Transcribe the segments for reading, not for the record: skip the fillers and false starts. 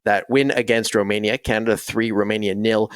that win against Romania. Canada 3, Romania 0.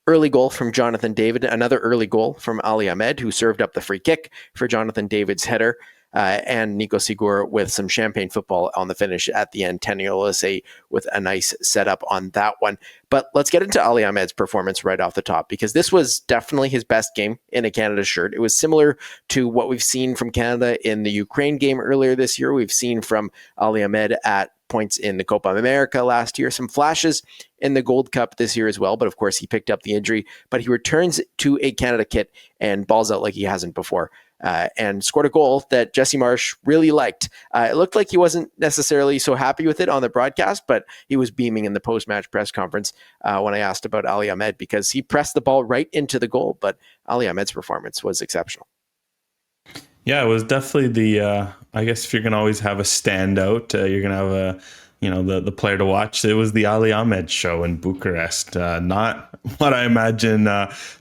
Early goal from Jonathan David, another early goal from Ali Ahmed, who served up the free kick for Jonathan David's header, and Nicco Seager with some champagne football on the finish at the end. Tenny Olise with a nice setup on that one. But let's get into Ali Ahmed's performance right off the top, because this was definitely his best game in a Canada shirt. It was similar to what we've seen from Canada in the Ukraine game earlier this year. We've seen from Ali Ahmed at points in the Copa America last year, some flashes in the Gold Cup this year as well, but of course he picked up the injury, but he returns to a Canada kit and balls out like he hasn't before, and scored a goal that Jesse Marsh really liked. It looked like he wasn't necessarily so happy with it on the broadcast, but he was beaming in the post-match press conference when I asked about Ali Ahmed, because he pressed the ball right into the goal, but Ali Ahmed's performance was exceptional. Yeah, it was definitely the, I guess if you're going to always have a standout, you're going to have the player to watch. It was the Ali Ahmed show in Bucharest. Not what I imagine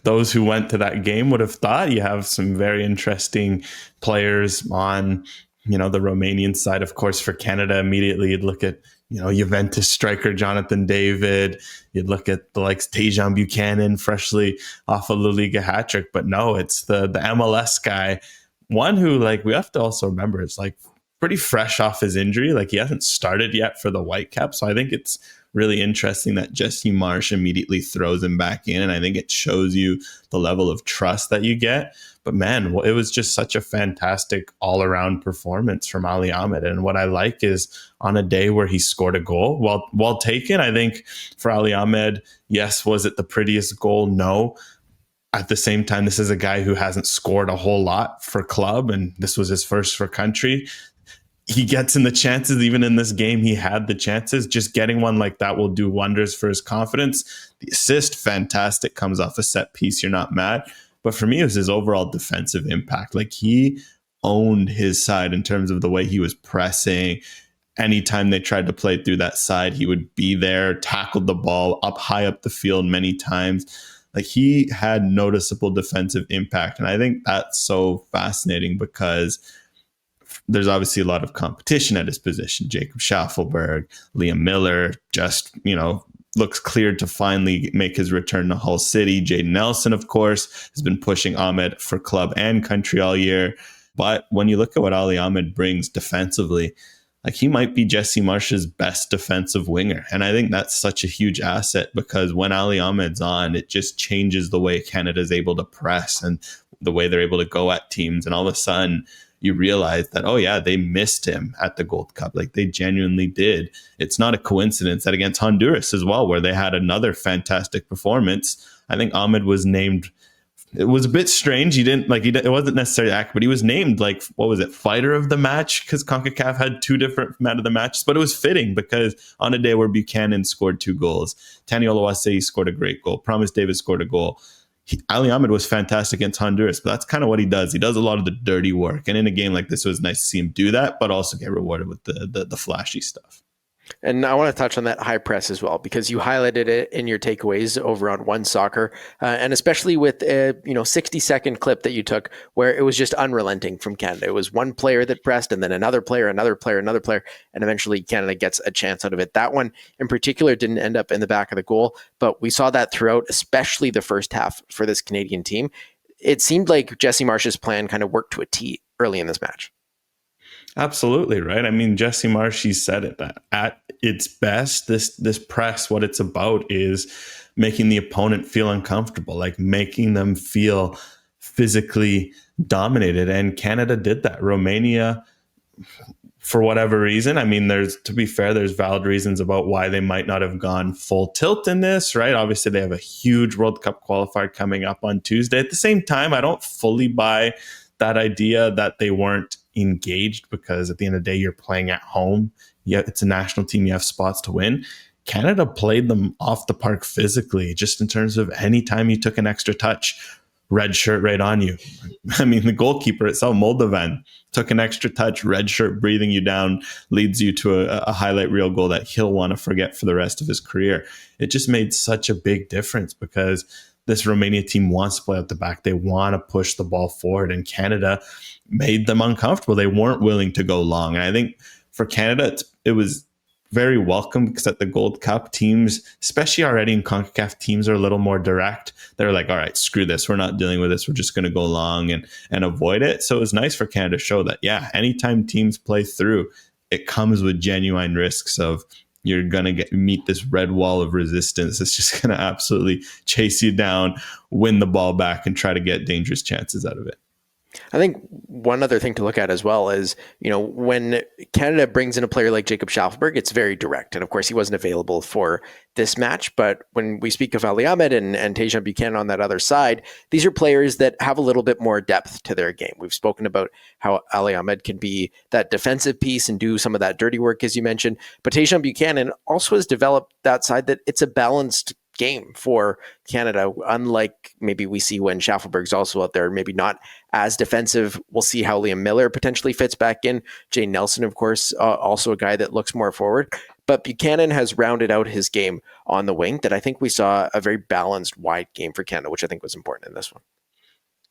those who went to that game would have thought. You have some very interesting players on, the Romanian side. Of course, for Canada, immediately you'd look at, Juventus striker Jonathan David. You'd look at the likes Tejan Buchanan, freshly off a La Liga hat trick. But no, it's the MLS guy. One who, we have to also remember, is pretty fresh off his injury. He hasn't started yet for the Whitecaps. So I think it's really interesting that Jesse Marsh immediately throws him back in. And I think it shows you the level of trust that you get. But man, it was just such a fantastic all-around performance from Ali Ahmed. And what I like is on a day where he scored a goal, well taken, I think for Ali Ahmed, yes, was it the prettiest goal? No. At the same time, this is a guy who hasn't scored a whole lot for club, and this was his first for country. He gets in the chances. Even in this game, he had the chances. Just getting one like that will do wonders for his confidence. The assist, fantastic, comes off a set piece. You're not mad. But for me, it was his overall defensive impact. He owned his side in terms of the way he was pressing. Anytime they tried to play through that side, he would be there, tackled the ball up high up the field many times. He had noticeable defensive impact. And I think that's so fascinating because there's obviously a lot of competition at his position. Jacob Schaffelberg, Liam Miller, just, looks cleared to finally make his return to Hull City. Jaden Nelson, of course, has been pushing Ahmed for club and country all year. But when you look at what Ali Ahmed brings defensively, he might be Jesse Marsh's best defensive winger. And I think that's such a huge asset because when Ali Ahmed's on, it just changes the way Canada is able to press and the way they're able to go at teams. And all of a sudden, you realize that, oh yeah, they missed him at the Gold Cup. They genuinely did. It's not a coincidence that against Honduras as well, where they had another fantastic performance. I think Ahmed was named. It was a bit strange. It wasn't necessarily accurate, but he was named fighter of the match because CONCACAF had two different man of the matches, but it was fitting because on a day where Buchanan scored 2 goals, Tenny Olise scored a great goal, Promise Davis scored a goal. Ali Ahmed was fantastic against Honduras, but that's kind of what he does. He does a lot of the dirty work. And in a game like this, it was nice to see him do that, but also get rewarded with the flashy stuff. And I want to touch on that high press as well, because you highlighted it in your takeaways over on One Soccer, and especially with a 60-second clip that you took where it was just unrelenting from Canada. It was one player that pressed and then another player, and eventually Canada gets a chance out of it. That one in particular didn't end up in the back of the goal, but we saw that throughout, especially the first half for this Canadian team. It seemed like Jesse Marsh's plan kind of worked to a T early in this match. Absolutely, right? I mean, Jesse Marsh, he said it, that at its best, this press, what it's about is making the opponent feel uncomfortable, making them feel physically dominated. And Canada did that. Romania, for whatever reason, to be fair, there's valid reasons about why they might not have gone full tilt in this, right? Obviously, they have a huge World Cup qualifier coming up on Tuesday. At the same time, I don't fully buy that idea that they weren't engaged, because at the end of the day, you're playing at home. Yeah, it's a national team. You have spots to win. Canada played them off the park physically, just in terms of any time you took an extra touch, red shirt right on you. The goalkeeper itself, Moldovan, took an extra touch, red shirt breathing you down, leads you to a highlight reel goal that he'll want to forget for the rest of his career. It just made such a big difference because this Romania team wants to play out the back. They want to push the ball forward, and Canada made them uncomfortable. They weren't willing to go long. And I think for Canada, it was very welcome because at the Gold Cup, teams, especially already in CONCACAF, teams are a little more direct. They're like, all right, screw this. We're not dealing with this. We're just going to go along and avoid it. So it was nice for Canada to show that, yeah, anytime teams play through, it comes with genuine risks of you're going to meet this red wall of resistance. It's just going to absolutely chase you down, win the ball back, and try to get dangerous chances out of it. I think one other thing to look at as well is, when Canada brings in a player like Jacob Schaffelberg, it's very direct. And of course, he wasn't available for this match. But when we speak of Ali Ahmed and Tajon Buchanan on that other side, these are players that have a little bit more depth to their game. We've spoken about how Ali Ahmed can be that defensive piece and do some of that dirty work, as you mentioned. But Tajon Buchanan also has developed that side that it's a balanced game for Canada, unlike maybe we see when Schaffelberg's also out there, maybe not as defensive. We'll see how Liam Miller potentially fits back in. Jay Nelson, of course, also a guy that looks more forward. But Buchanan has rounded out his game on the wing that I think we saw a very balanced, wide game for Canada, which I think was important in this one.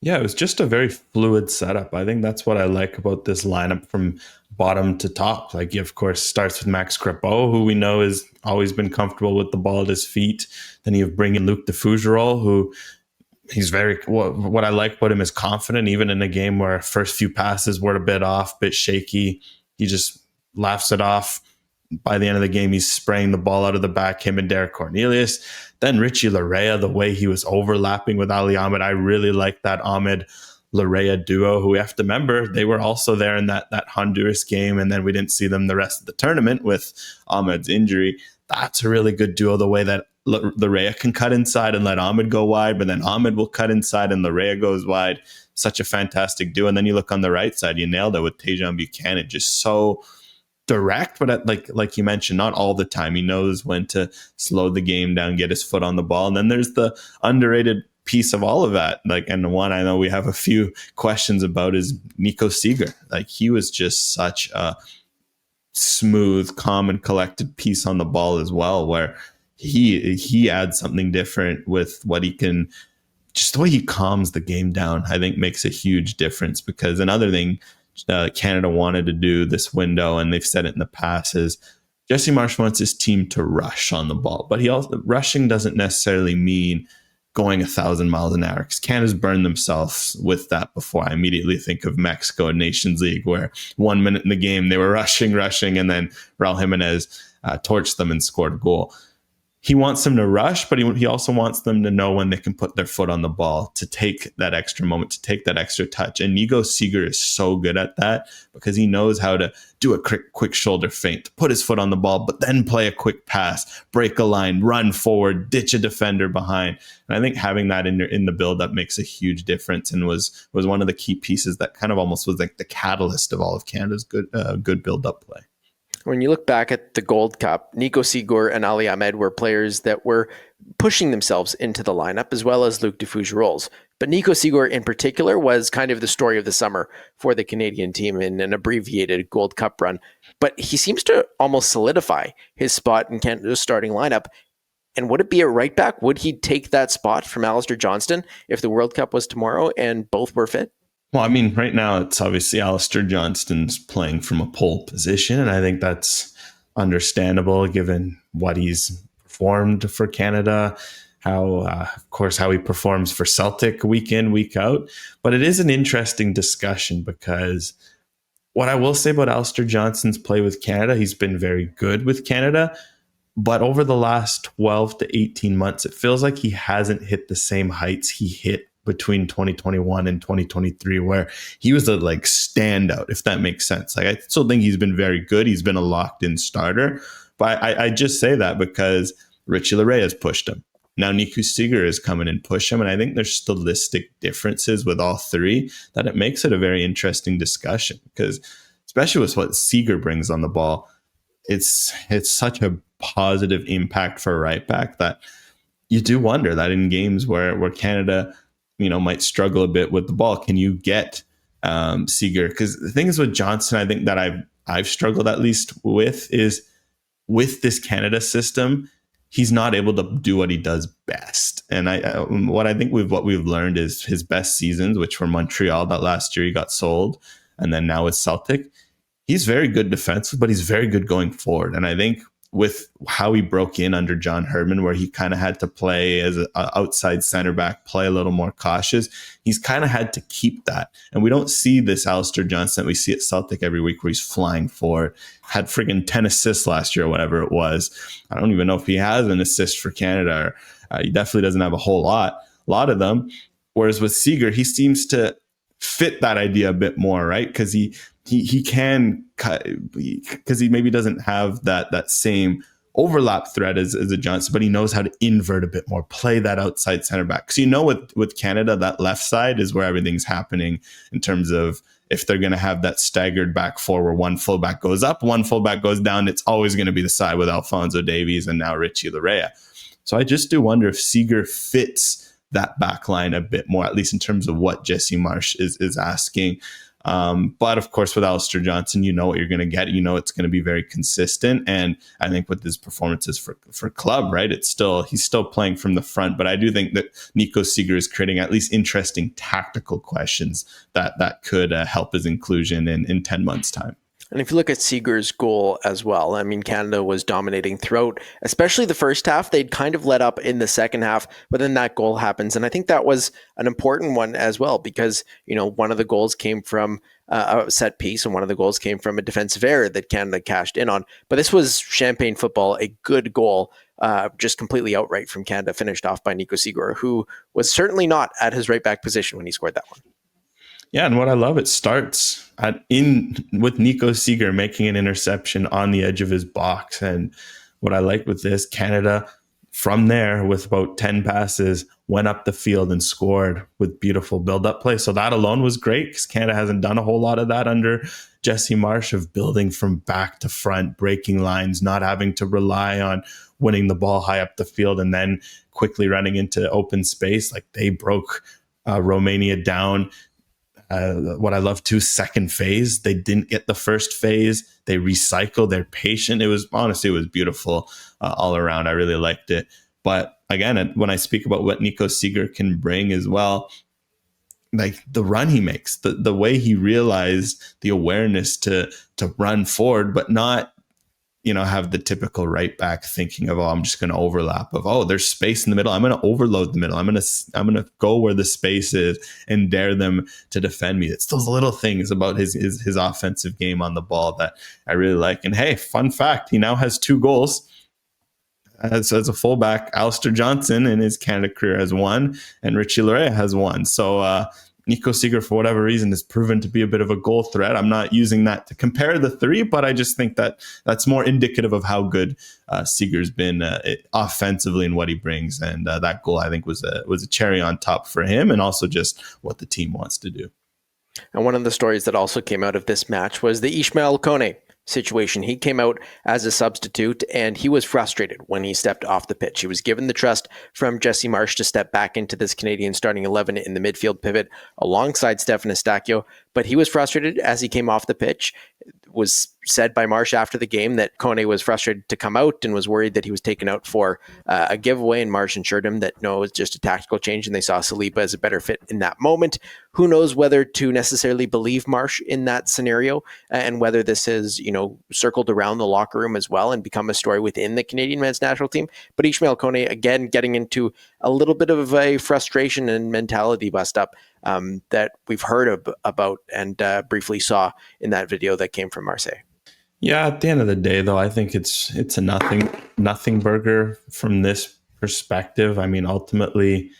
Yeah, it was just a very fluid setup. I think that's what I like about this lineup from bottom to top. Like, he, of course, starts with Max Crepeau, who we know has always been comfortable with the ball at his feet. Then you bring in Luc de Fougerolles, who he's very, what I like about him is confident, even in a game where first few passes were a bit off, bit shaky. He just laughs it off. By the end of the game, he's spraying the ball out of the back, him and Derek Cornelius. Then Richie Laryea, the way he was overlapping with Ali Ahmed, I really like that Ahmed Laryea duo, who we have to remember, they were also there in that Honduras game, and then we didn't see them the rest of the tournament with Ahmed's injury. That's a really good duo, the way that Laryea can cut inside and let Ahmed go wide, but then Ahmed will cut inside and Laryea goes wide. Such a fantastic duo. And then you look on the right side, you nailed it with Tajon Buchanan, just so direct, but like you mentioned, not all the time. He knows when to slow the game down, get his foot on the ball. And then there's the underrated piece of all of that. And the one I know we have a few questions about is Nicco Seager. He was just such a smooth, calm, and collected piece on the ball as well, where he adds something different with what he can. Just the way he calms the game down, I think, makes a huge difference. Because another thing Canada wanted to do this window, and they've said it in the past, is Jesse Marsch wants his team to rush on the ball. But rushing doesn't necessarily mean going 1,000 miles an hour, because Canada's burned themselves with that before. I immediately think of Mexico in Nations League, where 1 minute in the game they were rushing, and then Raul Jimenez torched them and scored a goal. He wants them to rush, but he also wants them to know when they can put their foot on the ball, to take that extra moment, to take that extra touch. And Nicco Seager is so good at that, because he knows how to do a quick shoulder feint, put his foot on the ball, but then play a quick pass, break a line, run forward, ditch a defender behind. And I think having that in the build-up makes a huge difference, and was one of the key pieces that kind of almost was like the catalyst of all of Canada's good build-up play. When you look back at the Gold Cup, Nicco Seager and Ali Ahmed were players that were pushing themselves into the lineup, as well as Luc de Fougerolles. But Nicco Seager in particular was kind of the story of the summer for the Canadian team in an abbreviated Gold Cup run. But he seems to almost solidify his spot in Canada's starting lineup. And would it be a right back? Would he take that spot from Alistair Johnston if the World Cup was tomorrow and both were fit? Well, I mean, right now it's obviously Alistair Johnston's playing from a pole position, and I think that's understandable given what he's performed for Canada, of course, how he performs for Celtic week in, week out. But it is an interesting discussion, because what I will say about Alistair Johnston's play with Canada, he's been very good with Canada, but over the last 12 to 18 months, it feels like he hasn't hit the same heights he hit between 2021 and 2023, where he was a standout, if that makes sense. I still think he's been very good. He's been a locked-in starter. But I just say that because Richie Laryea has pushed him. Now Nicco Seager is coming and push him. And I think there's stylistic differences with all three that it makes it a very interesting discussion, because especially with what Seager brings on the ball, it's such a positive impact for a right back that you do wonder that in games where Canada might struggle a bit with the ball, can you get Seager? Because the thing is with Johnston, I think that I've struggled at least with is with this Canada system, he's not able to do what he does best. And what we've learned is his best seasons, which were Montreal, that last year he got sold, and then now with Celtic, he's very good defensive, but he's very good going forward. And I think with how he broke in under John Herdman, where he kind of had to play as an outside center back, play a little more cautious. He's kind of had to keep that. And we don't see this Alistair Johnston that we see at Celtic every week where he's flying forward. Had friggin' 10 assists last year, or whatever it was. I don't even know if he has an assist for Canada. He definitely doesn't have a lot of them. Whereas with Seager, he seems to fit that idea a bit more, right? Because he can cut, because he maybe doesn't have that same overlap threat as a Johnson, but he knows how to invert a bit more, play that outside center back. So with Canada, that left side is where everything's happening in terms of if they're going to have that staggered back four where one fullback goes up, one fullback goes down, it's always going to be the side with Alphonso Davies and now Richie Larea. So I just do wonder if Seager fits that back line a bit more, at least in terms of what Jesse Marsh is asking. But of course, with Alistair Johnston, you know what you're going to get. You know it's going to be very consistent. And I think with his performances for club, right, he's still playing from the front. But I do think that Nicco Seager is creating at least interesting tactical questions that could help his inclusion in 10 months' time. And if you look at Seager's goal as well, I mean, Canada was dominating throughout, especially the first half. They'd kind of let up in the second half, but then that goal happens. And I think that was an important one as well, because, one of the goals came from a set piece and one of the goals came from a defensive error that Canada cashed in on. But this was champagne football, a good goal, just completely outright from Canada, finished off by Nicco Seager, who was certainly not at his right back position when he scored that one. Yeah, and what I love, it starts with Nicco Seager making an interception on the edge of his box. And what I like with this, Canada, from there, with about 10 passes, went up the field and scored with beautiful build-up play. So that alone was great, because Canada hasn't done a whole lot of that under Jesse Marsh, of building from back to front, breaking lines, not having to rely on winning the ball high up the field and then quickly running into open space. Like, they broke Romania down. What I love too, second phase. They didn't get the first phase. They recycled. They're patient. It was beautiful all around. I really liked it. But again, when I speak about what Nicco Seager can bring as well, like the run he makes, the way he realized the awareness to run forward, but not have the typical right back thinking of, I'm just going to overlap, of, there's space in the middle, I'm going to overload the middle, I'm going to go where the space is and dare them to defend me. It's those little things about his offensive game on the ball that I really like. And hey, fun fact, he now has 2 goals as a fullback. Alistair Johnston in his Canada career has 1, and Richie Larea has 1. So Nicco Seager, for whatever reason, has proven to be a bit of a goal threat. I'm not using that to compare the 3, but I just think that that's more indicative of how good Seager's been offensively and what he brings. And that goal, I think, was a cherry on top for him, and also just what the team wants to do. And one of the stories that also came out of this match was the Ismail Kone situation. He came out as a substitute, and he was frustrated when he stepped off the pitch. He was given the trust from Jesse Marsh to step back into this Canadian starting 11 in the midfield pivot alongside Stefan Eustáquio, but he was frustrated as he came off the pitch. It was said by Marsh after the game that Kone was frustrated to come out and was worried that he was taken out for a giveaway, and Marsh assured him that no, it was just a tactical change and they saw Saliba as a better fit in that moment. Who knows whether to necessarily believe Marsh in that scenario, and whether this is, circled around the locker room as well and become a story within the Canadian men's national team. But Ismail Kone, again, getting into a little bit of a frustration and mentality bust up that we've heard about and briefly saw in that video that came from Marseille. Yeah, at the end of the day, though, I think it's a nothing burger from this perspective. I mean, ultimately,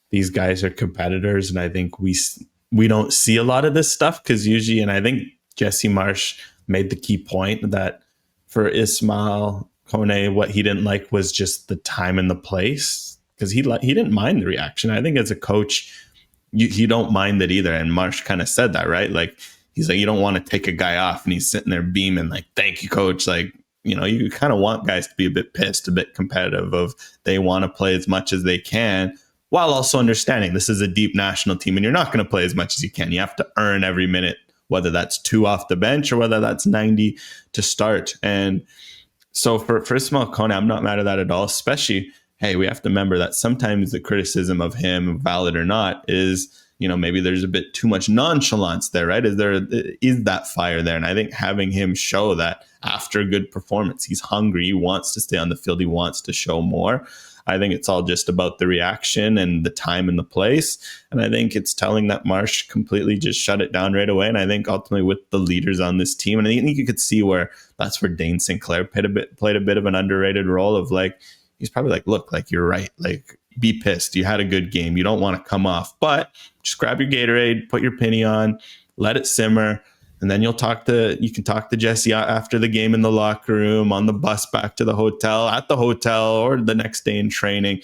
these guys are competitors, and I think we don't see a lot of this stuff because usually, and I think Jesse Marsh made the key point that for Ismail Kone, what he didn't like was just the time and the place, because he didn't mind the reaction. I think as a coach, you don't mind it either. And Marsh kind of said that, right? Like, he's like, you don't want to take a guy off and he's sitting there beaming like, thank you, coach. Like, you kind of want guys to be a bit pissed, a bit competitive, of they want to play as much as they can, while also understanding this is a deep national team and you're not going to play as much as you can. You have to earn every minute, whether that's 2 off the bench or whether that's 90 to start. And so for Ismail Kone, I'm not mad at that at all, especially, hey, we have to remember that sometimes the criticism of him, valid or not, is, maybe there's a bit too much nonchalance there, right? Is that fire there? And I think having him show that after a good performance. He's hungry. He wants to stay on the field. He wants to show more. I think it's all just about the reaction and the time and the place. And I think it's telling that Marsh completely just shut it down right away. And I think ultimately with the leaders on this team, and I think you could see where that's where Dane Sinclair played a bit of an underrated role of like, he's probably like, look, like you're right. Like be pissed. You had a good game. You don't want to come off, but just grab your Gatorade, put your penny on, let it simmer. And then you can talk to Jesse after the game in the locker room, on the bus back to the hotel, at the hotel, or the next day in training.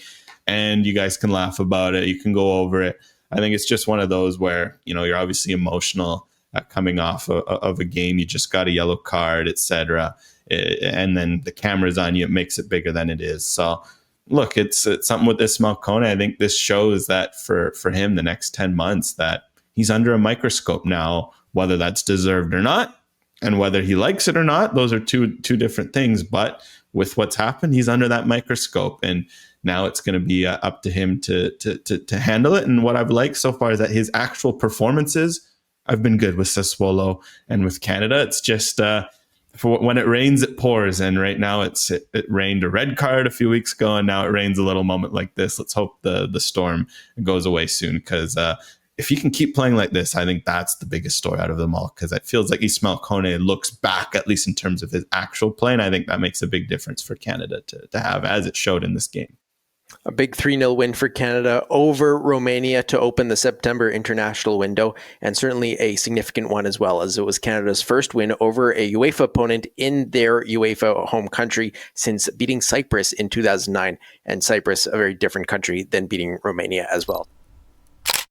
And you guys can laugh about it. You can go over it. I think it's just one of those where, you're obviously emotional coming off of a game. You just got a yellow card, etc. And then the camera's on you. It makes it bigger than it is. So look, it's something with Ismail Kone. I think this shows that for him, the next 10 months, that he's under a microscope now. Whether that's deserved or not, and whether he likes it or not, those are two different things. But with what's happened, he's under that microscope, and now it's going to be up to him to handle it. And what I've liked so far is that his actual performances, I've been good with Sassuolo and with Canada. It's just for when it rains, it pours, and right now it rained a red card a few weeks ago, and now it rains a little moment like this. Let's hope the storm goes away soon, because if he can keep playing like this, I think that's the biggest story out of them all, because it feels like Ismail Kone looks back, at least in terms of his actual play, and I think that makes a big difference for Canada to have, as it showed in this game. A big 3-0 win for Canada over Romania to open the September international window, and certainly a significant one as well, as it was Canada's first win over a UEFA opponent in their UEFA home country since beating Cyprus in 2009, and Cyprus, a very different country than beating Romania as well.